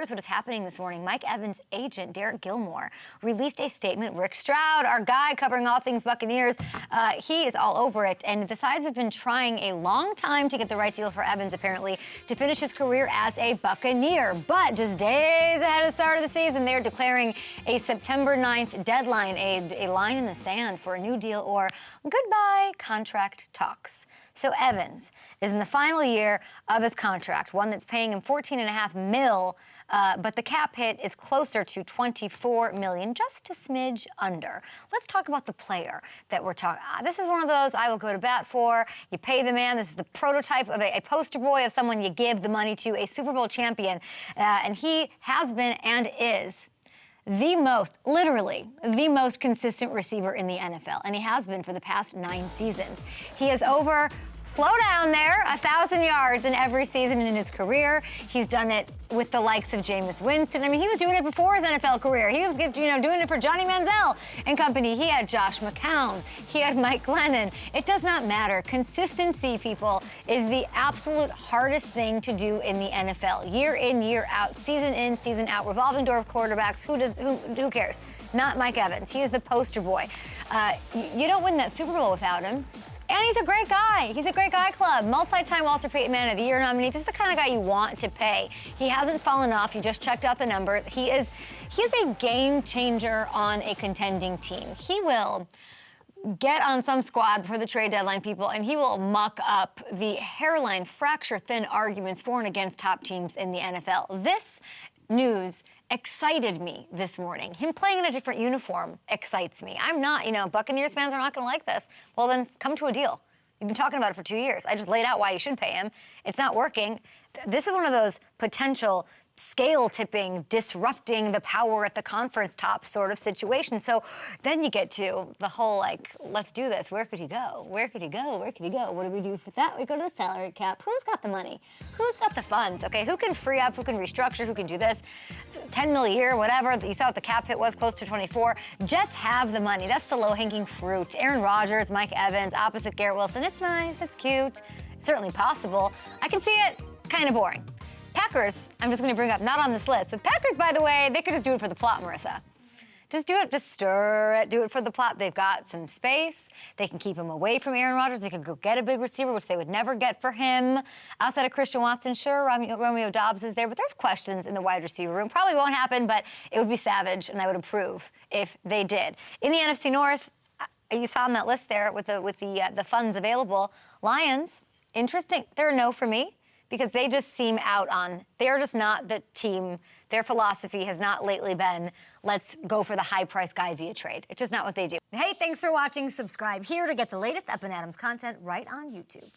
here's what is happening this morning. Mike Evans' agent, Derek Gilmore, released a statement. Rick Stroud, our guy covering all things Buccaneers, he is all over it. And the sides have been trying a long time to get the right deal for Evans, apparently, to finish his career as a Buccaneer. But just days ahead of the start of the season, they're declaring a September 9th deadline, a line in the sand for a new deal or goodbye contract talks. So Evans is in the final year of his contract, one that's paying him $14.5 million, but the cap hit is closer to $24 million, just a smidge under. Let's talk about the player that we're talking. This is one of those I will go to bat for. You pay the man. This is the prototype of a poster boy of someone you give the money to, a Super Bowl champion, and he has been and is literally the most consistent receiver in the NFL, and he has been for the past 9 seasons. He is over, slow down there, 1,000 yards in every season in his career. He's done it with the likes of Jameis Winston. I mean, he was doing it before his NFL career. He was, doing it for Johnny Manziel and company. He had Josh McCown. He had Mike Glennon. It does not matter. Consistency, people, is the absolute hardest thing to do in the NFL. Year in, year out, season in, season out, revolving door of quarterbacks. Who cares? Not Mike Evans. He is the poster boy. You don't win that Super Bowl without him. And he's a great guy. He's a great guy club. Multi-time Walter Payton Man of the Year nominee. This is the kind of guy you want to pay. He hasn't fallen off. You just checked out the numbers. He is a game changer on a contending team. He will get on some squad for the trade deadline, people, and he will muck up the hairline fracture-thin arguments for and against top teams in the NFL. This news excited me this morning. Him playing in a different uniform excites me. I'm not, Buccaneers fans are not going to like this. Well, then come to a deal. You've been talking about it for 2 years. I just laid out why you should pay him. It's not working. This is one of those potential scale tipping, disrupting the power at the conference top sort of situation. So then you get to the whole, let's do this. Where could he go? Where could he go? Where could he go? What do we do for that? We go to the salary cap. Who's got the money? Who's got the funds? Okay, who can free up? Who can restructure? Who can do this? 10 mil a year, whatever. You saw what the cap hit was, close to 24. Jets have the money. That's the low-hanging fruit. Aaron Rodgers, Mike Evans, opposite Garrett Wilson. It's nice. It's cute. It's certainly possible. I can see it. Kind of boring. Packers, I'm just going to bring up, not on this list, but Packers, by the way, they could just do it for the plot, Marissa. Just do it, just stir it, do it for the plot. They've got some space. They can keep him away from Aaron Rodgers. They could go get a big receiver, which they would never get for him. Outside of Christian Watson, sure, Romeo Doubs is there, but there's questions in the wide receiver room. Probably won't happen, but it would be savage, and I would approve if they did. In the NFC North, you saw on that list there with the funds available. Lions, interesting. They're a no for me, because they just seem out on, they're just not the team. Their philosophy has not lately been, let's go for the high-price guy via trade. It's just not what they do. Hey, thanks for watching. Subscribe here to get the latest Up and Adams content right on YouTube.